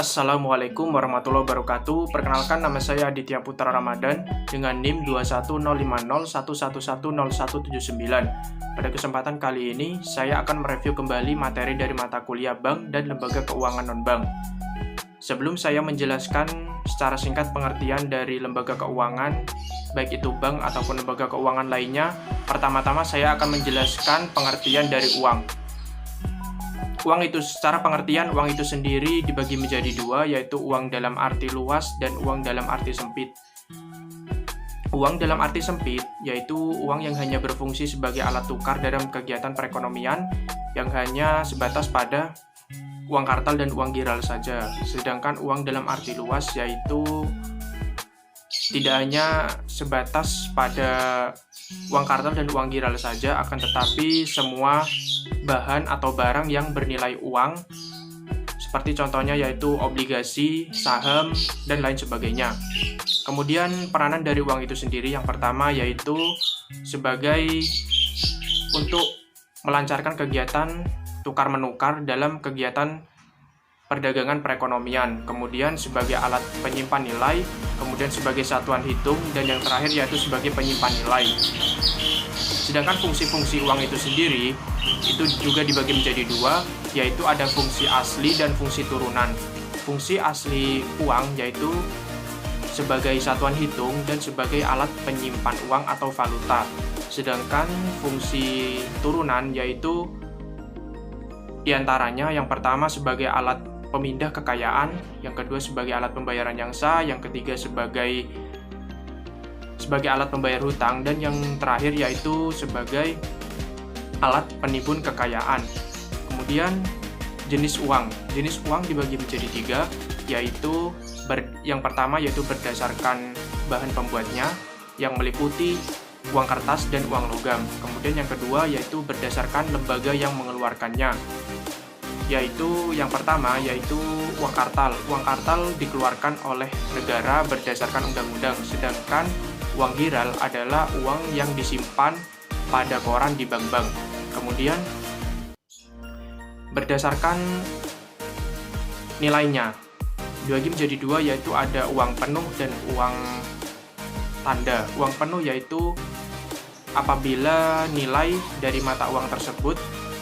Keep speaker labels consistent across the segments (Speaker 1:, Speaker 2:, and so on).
Speaker 1: Assalamualaikum warahmatullahi wabarakatuh. Perkenalkan, nama saya Aditya Putra Ramadan dengan NIM 21050110179. Pada kesempatan kali ini, saya akan mereview kembali materi dari mata kuliah Bank dan Lembaga Keuangan Non-Bank. Sebelum saya menjelaskan secara singkat pengertian dari lembaga keuangan, baik itu bank ataupun lembaga keuangan lainnya, pertama-tama saya akan menjelaskan pengertian dari uang. Uang itu, secara pengertian, uang itu sendiri dibagi menjadi dua, yaitu uang dalam arti luas dan uang dalam arti sempit. Uang dalam arti sempit, yaitu uang yang hanya berfungsi sebagai alat tukar dalam kegiatan perekonomian, yang hanya sebatas pada uang kartal dan uang giral saja. Sedangkan uang dalam arti luas, yaitu tidak hanya sebatas pada uang kartal dan uang giral saja, akan tetapi semua bahan atau barang yang bernilai uang, seperti contohnya yaitu obligasi, saham, dan lain sebagainya. Kemudian peranan dari uang itu sendiri, yang pertama yaitu sebagai untuk melancarkan kegiatan tukar-menukar dalam kegiatan perdagangan perekonomian, kemudian sebagai alat penyimpan nilai, kemudian sebagai satuan hitung, dan yang terakhir yaitu sebagai penyimpan nilai. Sedangkan fungsi-fungsi uang itu sendiri itu juga dibagi menjadi dua, yaitu ada fungsi asli dan fungsi turunan. Fungsi asli uang yaitu sebagai satuan hitung dan sebagai alat penyimpan uang atau valuta. Sedangkan fungsi turunan yaitu diantaranya yang pertama sebagai alat pemindah kekayaan, yang kedua sebagai alat pembayaran yang sah, yang ketiga sebagai alat pembayar hutang, dan yang terakhir yaitu sebagai alat penimbun kekayaan. Kemudian jenis uang dibagi menjadi tiga, yaitu yang pertama yaitu berdasarkan bahan pembuatnya, yang meliputi uang kertas dan uang logam. Kemudian yang kedua yaitu berdasarkan lembaga yang mengeluarkannya, yaitu yang pertama yaitu uang kartal. Uang kartal dikeluarkan oleh negara berdasarkan undang-undang, sedangkan uang giral adalah uang yang disimpan pada koran di bank-bank. Kemudian berdasarkan nilainya dibagi menjadi dua, yaitu ada uang penuh dan uang tanda. Uang penuh yaitu apabila nilai dari mata uang tersebut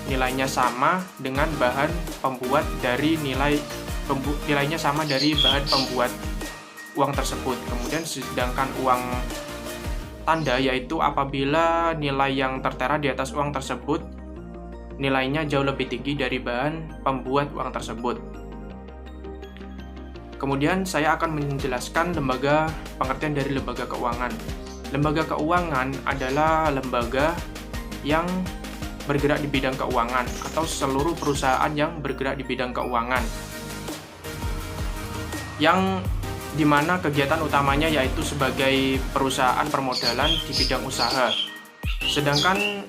Speaker 1: nilainya sama dengan bahan pembuat dari nilainya sama dari bahan pembuat uang tersebut. Kemudian sedangkan uang tanda yaitu apabila nilai yang tertera di atas uang tersebut nilainya jauh lebih tinggi dari bahan pembuat uang tersebut. Kemudian saya akan menjelaskan pengertian dari lembaga keuangan. Lembaga keuangan adalah lembaga yang bergerak di bidang keuangan atau seluruh perusahaan yang bergerak di bidang keuangan, yang dimana kegiatan utamanya yaitu sebagai perusahaan permodalan di bidang usaha. Sedangkan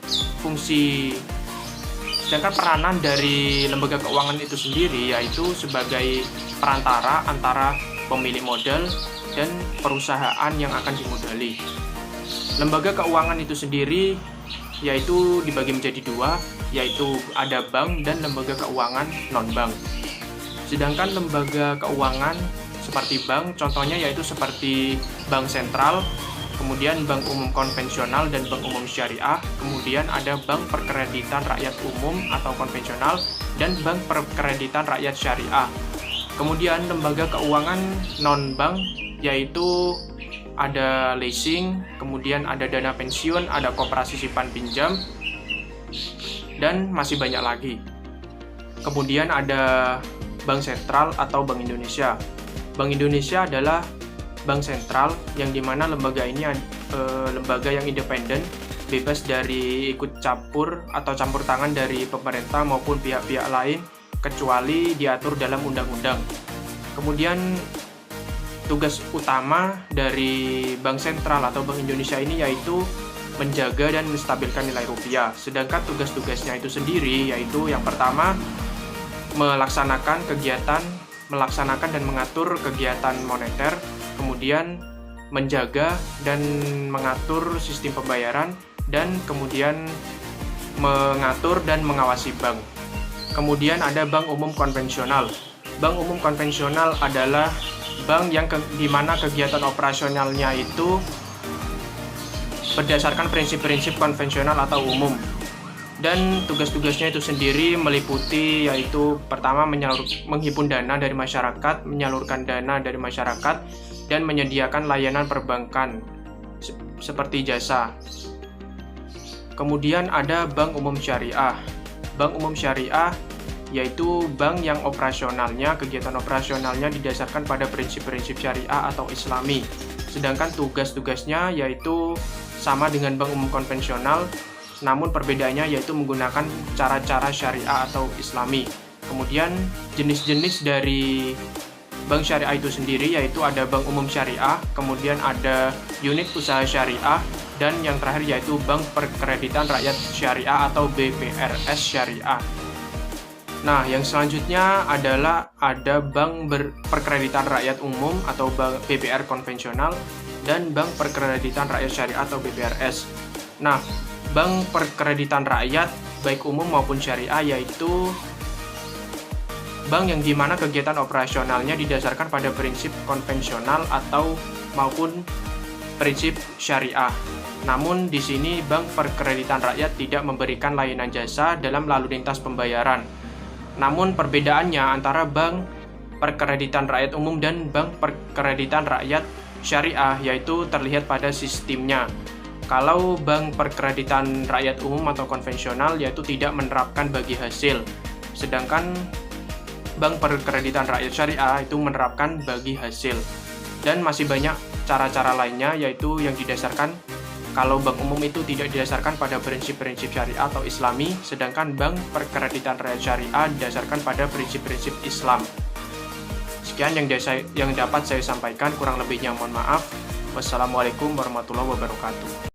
Speaker 1: peranan dari lembaga keuangan itu sendiri yaitu sebagai perantara antara pemilik modal dan perusahaan yang akan dimodali. Lembaga keuangan itu sendiri yaitu dibagi menjadi dua, yaitu ada bank dan lembaga keuangan non-bank. Sedangkan lembaga keuangan seperti bank, contohnya yaitu seperti bank sentral, kemudian bank umum konvensional dan bank umum syariah, kemudian ada bank perkreditan rakyat umum atau konvensional, dan bank perkreditan rakyat syariah. Kemudian lembaga keuangan non-bank yaitu ada leasing, kemudian ada dana pensiun, ada koperasi simpan pinjam, dan masih banyak lagi. Kemudian ada bank sentral atau Bank Indonesia. Bank Indonesia adalah bank sentral yang dimana lembaga ini lembaga yang independen, bebas dari ikut campur atau campur tangan dari pemerintah maupun pihak-pihak lain kecuali diatur dalam undang-undang. Kemudian tugas utama dari bank sentral atau Bank Indonesia ini yaitu menjaga dan menstabilkan nilai rupiah. Sedangkan tugas-tugasnya itu sendiri yaitu yang pertama melaksanakan dan mengatur kegiatan moneter, kemudian menjaga dan mengatur sistem pembayaran, dan kemudian mengatur dan mengawasi bank. Kemudian ada bank umum konvensional. bank umum konvensional adalah bank yang di mana kegiatan operasionalnya itu berdasarkan prinsip-prinsip konvensional atau umum. Dan tugas-tugasnya itu sendiri meliputi yaitu pertama menghimpun dana dari masyarakat, menyalurkan dana dari masyarakat, dan menyediakan layanan perbankan seperti jasa. Kemudian ada bank umum syariah. Bank umum syariah yaitu bank yang kegiatan operasionalnya didasarkan pada prinsip-prinsip syariah atau islami. Sedangkan tugas-tugasnya yaitu sama dengan bank umum konvensional, namun perbedaannya yaitu menggunakan cara-cara syariah atau islami. Kemudian jenis-jenis dari bank syariah itu sendiri yaitu ada bank umum syariah, kemudian ada unit usaha syariah, dan yang terakhir yaitu bank perkreditan rakyat syariah atau BPRS syariah. Nah, yang selanjutnya adalah ada bank perkreditan rakyat umum atau BPR konvensional dan bank perkreditan rakyat syariah atau BPRS. Nah, bank perkreditan rakyat baik umum maupun syariah yaitu bank yang dimana kegiatan operasionalnya didasarkan pada prinsip konvensional atau maupun prinsip syariah. Namun di sini bank perkreditan rakyat tidak memberikan layanan jasa dalam lalu lintas pembayaran. Namun perbedaannya antara bank perkreditan rakyat umum dan bank perkreditan rakyat syariah yaitu terlihat pada sistemnya. Kalau bank perkreditan rakyat umum atau konvensional yaitu tidak menerapkan bagi hasil, sedangkan bank perkreditan rakyat syariah itu menerapkan bagi hasil. Dan masih banyak cara-cara lainnya yaitu yang didasarkan kalau bank umum itu tidak didasarkan pada prinsip-prinsip syariah atau islami, sedangkan bank perkreditan rakyat syariah didasarkan pada prinsip-prinsip Islam. Sekian yang dapat saya sampaikan, kurang lebihnya mohon maaf. Wassalamualaikum warahmatullahi wabarakatuh.